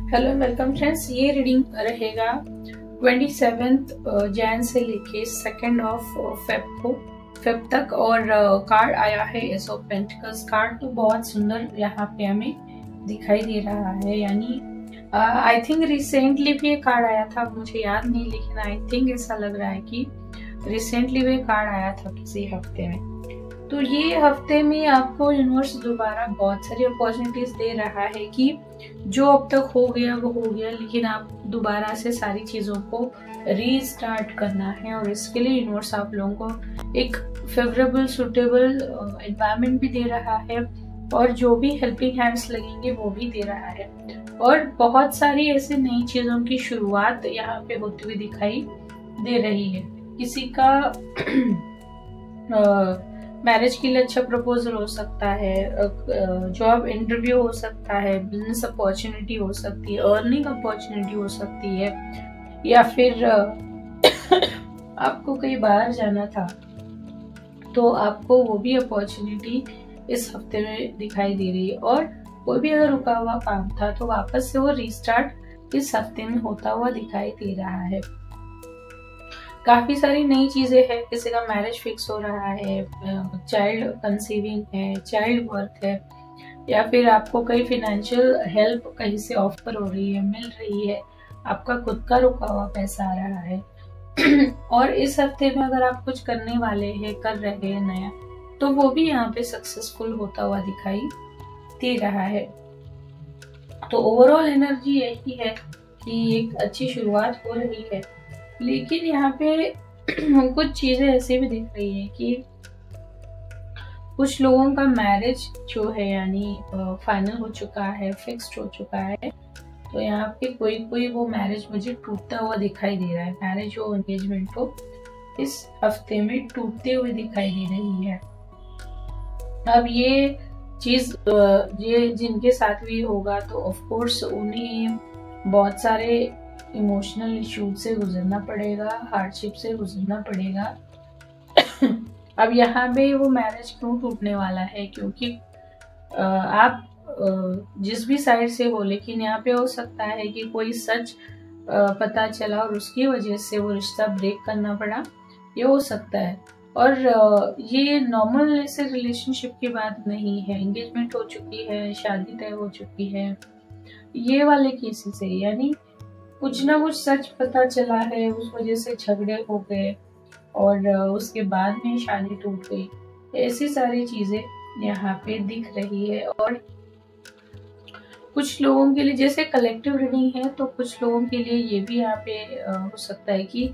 Hello welcome friends, ये reading रहेगा 27 जैन से लेके 2 फेब तक। और कार्ड आया है एस ऑफ पेंटिकल्स। कार्ड तो बहुत सुंदर यहाँ पे हमें दिखाई दे रहा है, यानी आई थिंक रिसेंटली भी ये कार्ड आया था, मुझे याद नहीं, लेकिन आई थिंक ऐसा लग रहा है कि रिसेंटली भी कार्ड आया था किसी हफ्ते में। तो ये हफ्ते में आपको यूनिवर्स दोबारा बहुत सारी अपॉर्चुनिटीज दे रहा है कि जो अब तक हो गया वो हो गया, लेकिन आप दोबारा से सारी चीजों को रीस्टार्ट करना है। और इसके लिए यूनिवर्स आप लोगों को एक फेवरेबल सुटेबल एनवायरनमेंट भी दे रहा है, और जो भी हेल्पिंग हैंड्स लगेंगे वो भी दे रहा है। और बहुत सारी ऐसे नई चीजों की शुरुआत यहाँ पे होती हुई दिखाई दे रही है। किसी का मैरिज के लिए अच्छा प्रपोजल हो सकता है, जॉब इंटरव्यू हो सकता है, बिजनेस अपॉर्चुनिटी हो सकती है, अर्निंग अपॉर्चुनिटी हो सकती है, या फिर आपको कहीं बाहर जाना था तो आपको वो भी अपॉर्चुनिटी इस हफ्ते में दिखाई दे रही है। और कोई भी अगर रुका हुआ काम था तो वापस से वो रीस्टार्ट इस हफ्ते में होता हुआ दिखाई दे रहा है। काफी सारी नई चीजें हैं, किसी का मैरिज फिक्स हो रहा है, चाइल्ड कंसीविंग है, चाइल्ड बर्थ है, या फिर आपको कहीं फाइनेंशियल हेल्प कहीं से ऑफर हो रही है, मिल रही है, आपका खुद का रुका हुआ पैसा आ रहा है। और इस हफ्ते में अगर आप कुछ करने वाले हैं, कर रहे हैं नया, तो वो भी यहाँ पे सक्सेसफुल होता हुआ दिखाई दे रहा है। तो ओवरऑल एनर्जी यही है कि एक अच्छी शुरुआत हो रही है, लेकिन यहाँ पे कुछ चीजें ऐसे भी दिख रही है कि कुछ लोगों का मैरिज जो है यानी फाइनल हो चुका है, फिक्स्ड हो चुका है। तो यहाँ पे कोई कोई वो मैरिज मुझे टूटता हुआ दिखाई दे रहा है, मैरिज हो एंगेजमेंट हो इस हफ्ते में टूटते हुए दिखाई दे रही है। अब ये चीज ये जिनके साथ भी होगा तो ऑफ कोर्स उन्हें बहुत सारे इमोशनल इश्यूज से गुजरना पड़ेगा, हार्डशिप से गुजरना पड़ेगा। अब यहाँ पे वो मैरिज क्यों टूटने वाला है, क्योंकि आप जिस भी साइड से हो, लेकिन यहाँ पे हो सकता है कि कोई सच पता चला और उसकी वजह से वो रिश्ता ब्रेक करना पड़ा, ये हो सकता है। और ये नॉर्मल ऐसे रिलेशनशिप की बात नहीं है, एंगेजमेंट हो चुकी है, शादी तय हो चुकी है, ये वाले केसेस है, यानी कुछ ना कुछ सच पता चला है, उस वजह से झगड़े हो गए और उसके बाद में शादी टूट गई। ऐसी सारी चीजें यहाँ पे दिख रही है। और कुछ लोगों के लिए जैसे कलेक्टिव रीडिंग है, तो कुछ लोगों के लिए ये भी यहाँ पे हो सकता है कि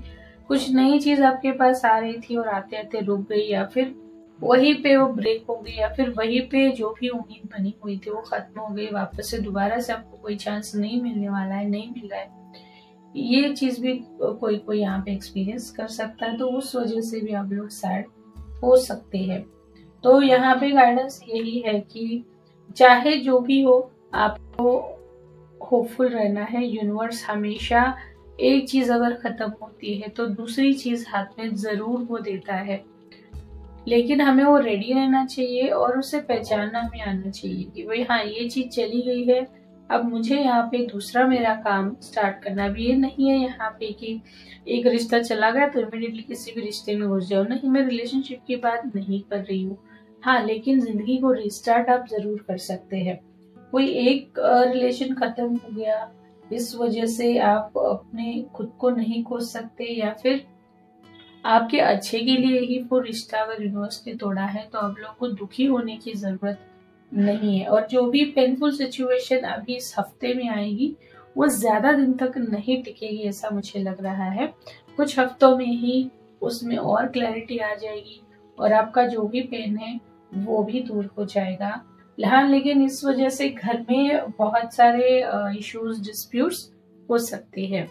कुछ नई चीज आपके पास आ रही थी और आते आते रुक गई, या फिर वहीं पे वो ब्रेक हो गई, या फिर वहीं पे जो भी उम्मीद बनी हुई थी वो खत्म हो गई, वापस से दोबारा से आपको कोई चांस नहीं मिलने वाला है, नहीं मिल रहा है। ये चीज भी कोई कोई यहाँ पे एक्सपीरियंस कर सकता है, तो उस वजह से भी आप लोग सैड हो सकते हैं। तो यहाँ पे गाइडेंस यही है कि चाहे जो भी हो, आपको होपफुल रहना है। यूनिवर्स हमेशा एक चीज अगर खत्म होती है तो दूसरी चीज हाथ में जरूर वो देता है, लेकिन हमें वो रेडी रहना चाहिए और उसे पहचानना भी आना चाहिए कि भाई हाँ, ये चीज चली गई है, अब मुझे यहाँ पे दूसरा मेरा काम स्टार्ट करना भी। ये नहीं है यहाँ पे कि एक रिश्ता चला गया तो इमीडिएटली किसी भी रिश्ते में घुस जाओ, नहीं, मैं रिलेशनशिप की बात नहीं कर रही हूँ। हाँ, लेकिन जिंदगी को रिस्टार्ट आप जरूर कर सकते हैं। कोई एक रिलेशन खत्म हो गया, इस वजह से आप अपने खुद को नहीं खोज सकते, या फिर आपके अच्छे के लिए ही वो रिश्ता अगर यूनिवर्स ने तोड़ा है, तो आप लोग को दुखी होने की जरूरत नहीं है। और जो भी पेनफुल सिचुएशन अभी इस हफ्ते में आएगी वो ज्यादा दिन तक नहीं टिकेगी, ऐसा मुझे लग रहा है। कुछ हफ्तों में ही उसमें और क्लैरिटी आ जाएगी और आपका जो भी पेन है वो भी दूर हो जाएगा। हाँ, लेकिन इस वजह से घर में बहुत सारे इश्यूज, डिस्प्यूट्स हो सकते हैं।